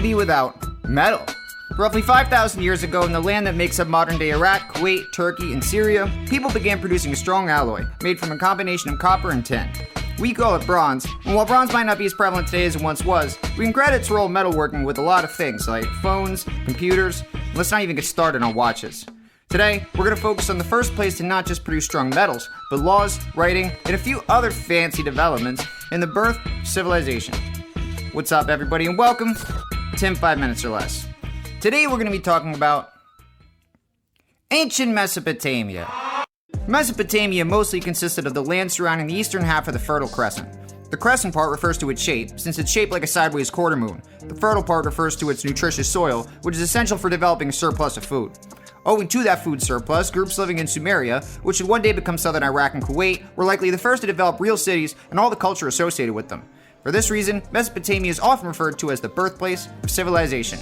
be without metal? Roughly 5,000 years ago, in the land that makes up modern-day Iraq, Kuwait, Turkey, and Syria, people began producing a strong alloy made from a combination of copper and tin. We call it bronze, and while bronze might not be as prevalent today as it once was, we can credit its role in metalworking with a lot of things like phones, computers, and let's not even get started on watches. Today, we're going to focus on the first place to not just produce strong metals, but laws, writing, and a few other fancy developments in the birth of civilization. What's up, everybody, and welcome to In 5 Minutes or Less. Today, we're going to be talking about ancient Mesopotamia. Mesopotamia mostly consisted of the land surrounding the eastern half of the Fertile Crescent. The crescent part refers to its shape, since it's shaped like a sideways quarter moon. The fertile part refers to its nutritious soil, which is essential for developing a surplus of food. Owing to that food surplus, groups living in Sumeria, which would one day become southern Iraq and Kuwait, were likely the first to develop real cities and all the culture associated with them. For this reason, Mesopotamia is often referred to as the birthplace of civilization.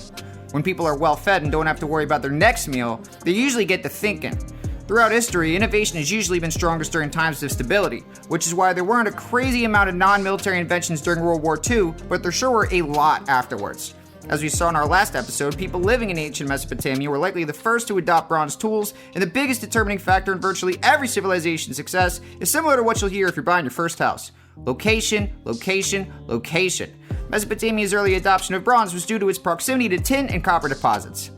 When people are well fed and don't have to worry about their next meal, they usually get to thinking. Throughout history, innovation has usually been strongest during times of stability, which is why there weren't a crazy amount of non-military inventions during World War II, but there sure were a lot afterwards. As we saw in our last episode, people living in ancient Mesopotamia were likely the first to adopt bronze tools, and the biggest determining factor in virtually every civilization's success is similar to what you'll hear if you're buying your first house. Location, location, location. Mesopotamia's early adoption of bronze was due to its proximity to tin and copper deposits.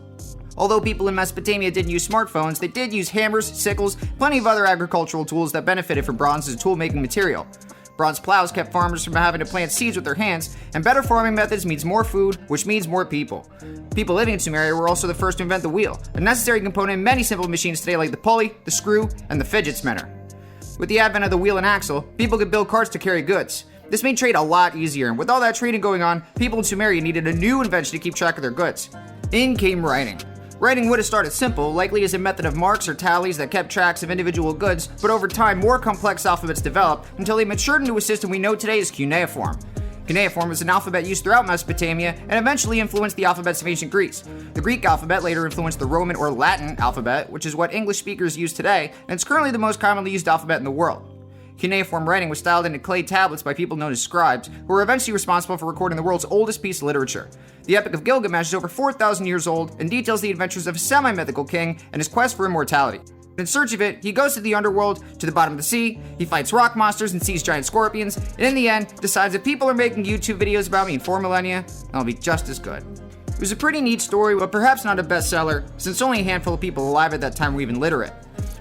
Although people in Mesopotamia didn't use smartphones, they did use hammers, sickles, plenty of other agricultural tools that benefited from bronze as a tool-making material. Bronze plows kept farmers from having to plant seeds with their hands, and better farming methods means more food, which means more people. People living in Sumeria were also the first to invent the wheel, a necessary component in many simple machines today like the pulley, the screw, and the fidget spinner. With the advent of the wheel and axle, people could build carts to carry goods. This made trade a lot easier, and with all that trading going on, people in Sumeria needed a new invention to keep track of their goods. In came writing. Writing would have started simple, likely as a method of marks or tallies that kept tracks of individual goods, but over time more complex alphabets developed until they matured into a system we know today as cuneiform. Cuneiform was an alphabet used throughout Mesopotamia and eventually influenced the alphabets of ancient Greece. The Greek alphabet later influenced the Roman or Latin alphabet, which is what English speakers use today, and it's currently the most commonly used alphabet in the world. Cuneiform writing was styled into clay tablets by people known as scribes, who were eventually responsible for recording the world's oldest piece of literature. The Epic of Gilgamesh is over 4,000 years old and details the adventures of a semi-mythical king and his quest for immortality. In search of it, he goes to the underworld, to the bottom of the sea, he fights rock monsters and sees giant scorpions, and in the end, decides if people are making YouTube videos about me in 4 millennia, I'll be just as good. It was a pretty neat story, but perhaps not a bestseller, since only a handful of people alive at that time were even literate.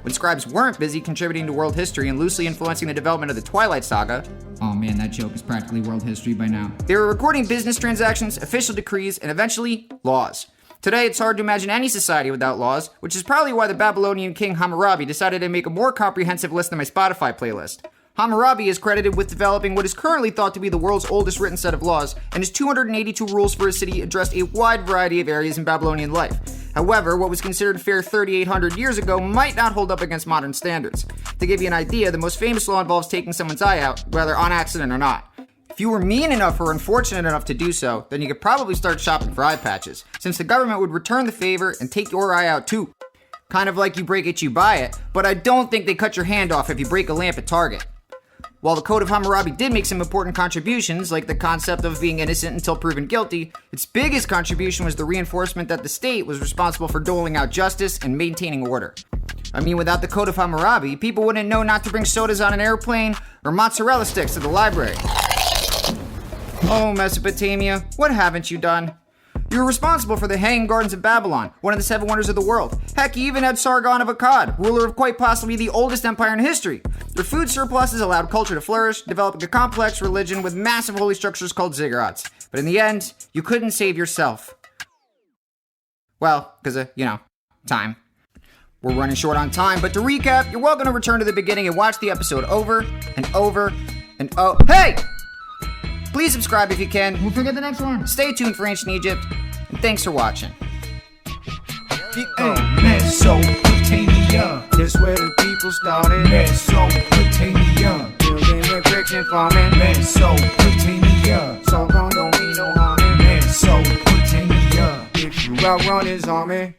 When scribes weren't busy contributing to world history and loosely influencing the development of the Twilight Saga, oh man, that joke is practically world history by now, they were recording business transactions, official decrees, and eventually, laws. Today, it's hard to imagine any society without laws, which is probably why the Babylonian king Hammurabi decided to make a more comprehensive list than my Spotify playlist. Hammurabi is credited with developing what is currently thought to be the world's oldest written set of laws, and his 282 rules for his city addressed a wide variety of areas in Babylonian life. However, what was considered fair 3,800 years ago might not hold up against modern standards. To give you an idea, the most famous law involves taking someone's eye out, whether on accident or not. If you were mean enough or unfortunate enough to do so, then you could probably start shopping for eye patches, since the government would return the favor and take your eye out too. Kind of like you break it, you buy it, but I don't think they cut your hand off if you break a lamp at Target. While the Code of Hammurabi did make some important contributions, like the concept of being innocent until proven guilty, its biggest contribution was the reinforcement that the state was responsible for doling out justice and maintaining order. I mean, without the Code of Hammurabi, people wouldn't know not to bring sodas on an airplane or mozzarella sticks to the library. Oh, Mesopotamia, what haven't you done? You were responsible for the Hanging Gardens of Babylon, one of the 7 wonders of the world. Heck, you even had Sargon of Akkad, ruler of quite possibly the oldest empire in history. Their food surpluses allowed culture to flourish, developing a complex religion with massive holy structures called ziggurats. But in the end, you couldn't save yourself. Well, because of, time. We're running short on time, but to recap, you're welcome to return to the beginning and watch the episode over and over and Hey! Please subscribe if you can. Don't forget the next one. Stay tuned for Ancient Egypt, and thanks for watching. Mesopotamia, that's where the people started. Mesopotamia, building with bricks and farming. Mesopotamia, Sargon don't mean no harming. Mesopotamia, if you outrun his army.